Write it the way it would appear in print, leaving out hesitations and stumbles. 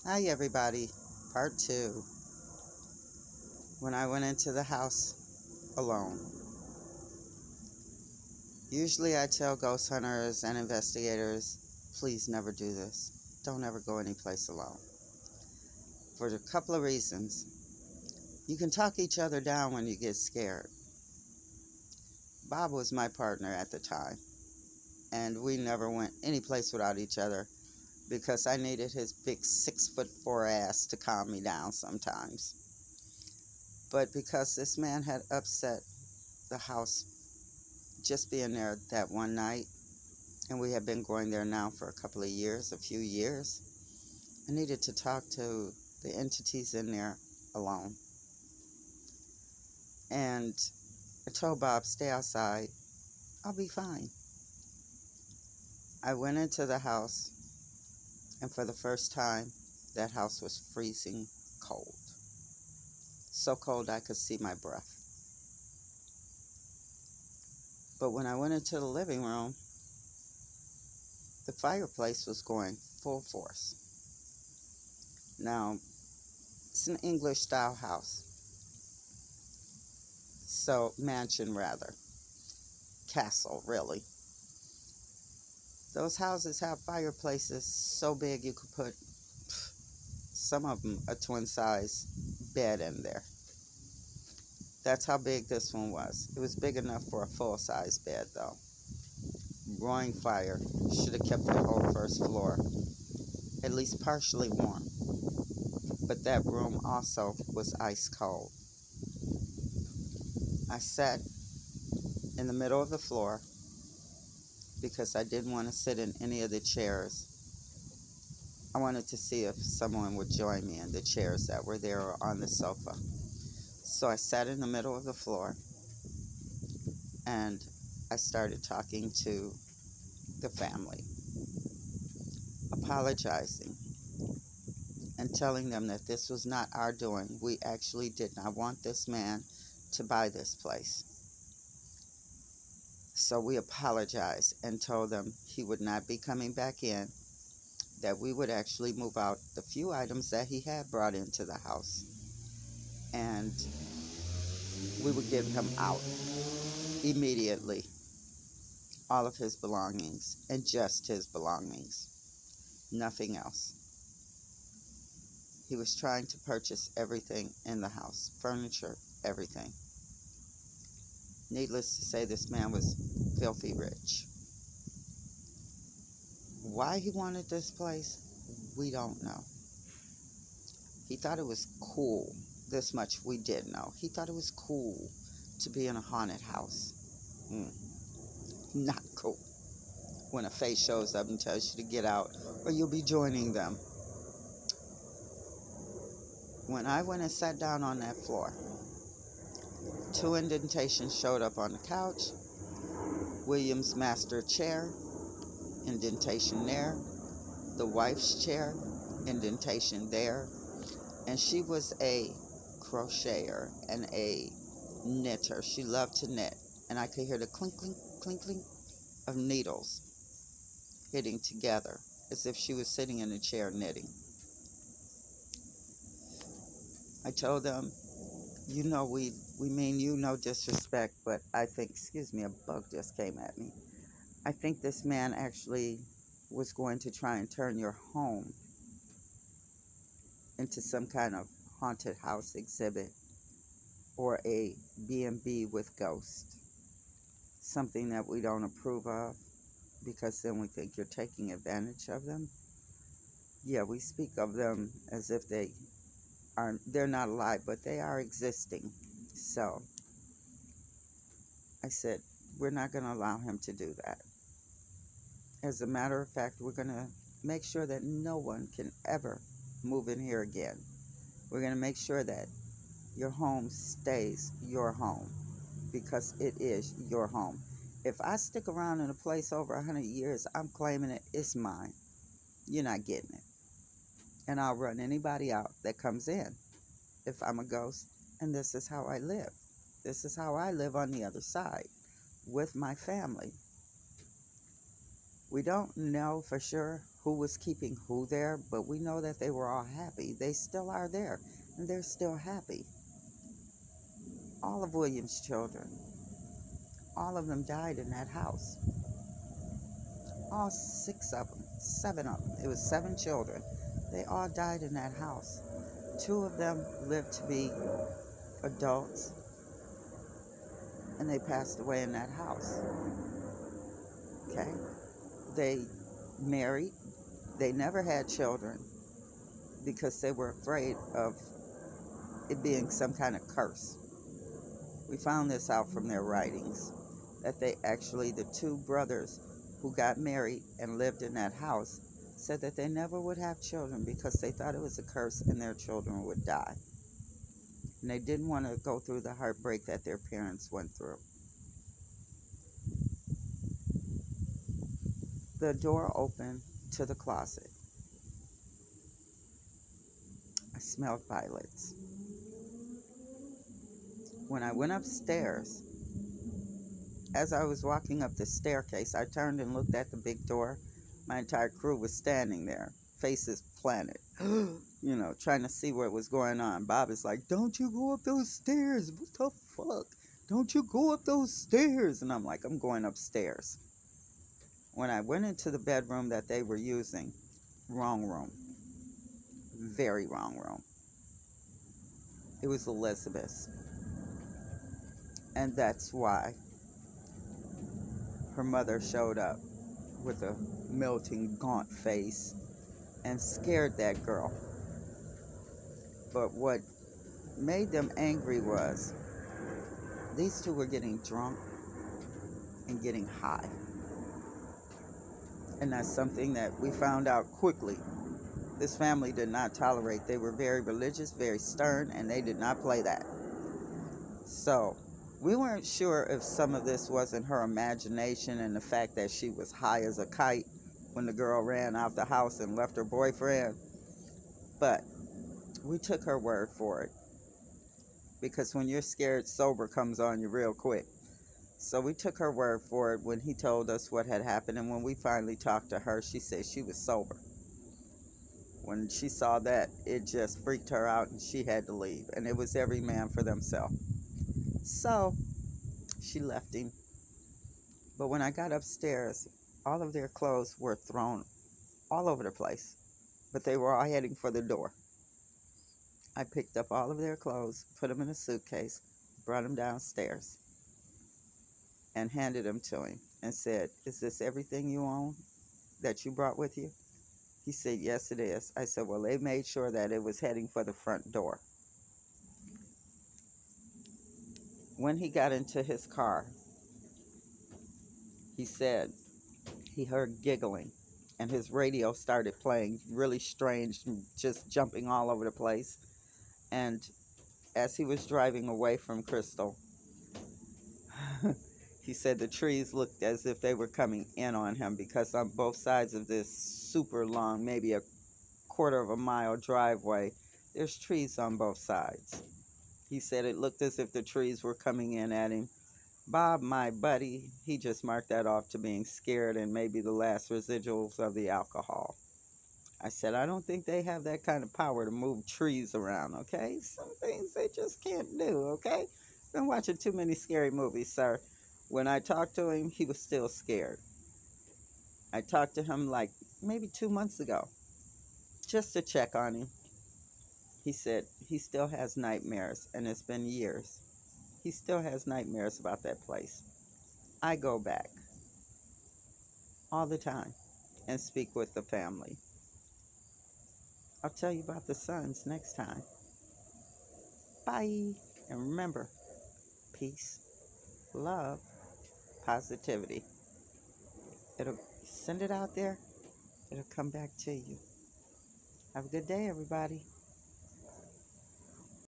Hi, everybody. Part two. When I went into the house alone. Usually, I tell ghost hunters and investigators, please never do this. Don't ever go anyplace alone. For a couple of reasons. You can talk each other down when you get scared. Bob was my partner at the time, and we never went anyplace without each other because I needed his big 6'4" ass to calm me down sometimes. But because this man had upset the house just being there that one night, and we have been going there now for a few years, I needed to talk to the entities in there alone. And I told Bob, stay outside, I'll be fine. I went into the house, and for the first time, that house was freezing cold. So cold I could see my breath. But when I went into the living room, the fireplace was going full force. Now, it's an English style house, so mansion rather, castle really. Those houses have fireplaces so big you could put some of them a twin size bed in there. That's how big this one was. It was big enough for a full size bed though. Roaring fire should have kept the whole first floor at least partially warm. But that room also was ice cold. I sat in the middle of the floor because I didn't want to sit in any of the chairs. I wanted to see if someone would join me in the chairs that were there or on the sofa. So I sat in the middle of the floor and I started talking to the family, apologizing and telling them that this was not our doing. We actually did not want this man to buy this place. So we apologized and told them he would not be coming back in, that we would actually move out the few items that he had brought into the house, and we would get him out immediately, all of his belongings, and just his belongings, nothing else. He was trying to purchase everything in the house, furniture, everything. Needless to say, this man was filthy rich. Why he wanted this place, we don't know. He thought it was cool. This much we did know. He thought it was cool to be in a haunted house. Not cool. When a face shows up and tells you to get out or you'll be joining them. When I went and sat down on that floor, two indentations showed up on the couch. William's master chair, indentation there. The wife's chair, indentation there. And she was a crocheter and a knitter. She loved to knit. And I could hear the clink, clink, clink, clink of needles hitting together as if she was sitting in a chair knitting. I told them, we mean you no disrespect, but I think, excuse me, a bug just came at me. I think this man actually was going to try and turn your home into some kind of haunted house exhibit or a B&B with ghosts. Something that we don't approve of because then we think you're taking advantage of them. Yeah, we speak of them as if they're not alive, but they are existing. So I said, we're not going to allow him to do that. As a matter of fact, we're going to make sure that no one can ever move in here again. We're going to make sure that your home stays your home because it is your home. If I stick around in a place over 100 years, I'm claiming it's mine. You're not getting it. And I'll run anybody out that comes in if I'm a ghost. And this is how I live. This is how I live on the other side with my family. We don't know for sure who was keeping who there, but we know that they were all happy. They still are there, and they're still happy. All of William's children, all of them died in that house. All six of them, seven of them. It was seven children. They all died in that house. Two of them lived to be adults, and they passed away in that house. Okay? They married. They never had children because they were afraid of it being some kind of curse. We found this out from their writings, that they actually, the two brothers who got married and lived in that house, said that they never would have children because they thought it was a curse and their children would die. And they didn't want to go through the heartbreak that their parents went through. The door opened to the closet. I smelled violets. When I went upstairs, as I was walking up the staircase, I turned and looked at the big door. My entire crew was standing there, faces planted, trying to see what was going on. Bob is like, "Don't you go up those stairs. What the fuck? Don't you go up those stairs." And I'm like, "I'm going upstairs." When I went into the bedroom that they were using, wrong room. Very wrong room. It was Elizabeth's. And that's why her mother showed up with a melting, gaunt face and scared that girl. But what made them angry was these two were getting drunk and getting high. And that's something that we found out quickly. This family did not tolerate. They were very religious, very stern, and they did not play that. So we weren't sure if some of this wasn't her imagination and the fact that she was high as a kite when the girl ran out the house and left her boyfriend. But we took her word for it. Because when you're scared, sober comes on you real quick. So we took her word for it when he told us what had happened. And when we finally talked to her, she said she was sober. When she saw that, it just freaked her out and she had to leave. And it was every man for themselves. So she left him. But when I got upstairs, all of their clothes were thrown all over the place. But they were all heading for the door. I picked up all of their clothes, put them in a suitcase, brought them downstairs, and handed them to him and said, "Is this everything you own that you brought with you?" He said, "Yes, it is." I said, "Well, they made sure that it was heading for the front door." When he got into his car, he said he heard giggling and his radio started playing really strange, just jumping all over the place. And as he was driving away from Crystal, he said the trees looked as if they were coming in on him because on both sides of this super long, maybe a quarter of a mile driveway, there's trees on both sides. He said it looked as if the trees were coming in at him. Bob, my buddy, he just marked that off to being scared and maybe the last residuals of the alcohol. I said, I don't think they have that kind of power to move trees around, okay? Some things they just can't do, okay? Been watching too many scary movies, sir. When I talked to him, he was still scared. I talked to him like maybe 2 months ago, just to check on him. He said he still has nightmares, and it's been years. He still has nightmares about that place. I go back all the time and speak with the family. I'll tell you about the sons next time. Bye. And remember, peace, love, positivity. It'll send it out there. It'll come back to you. Have a good day, everybody.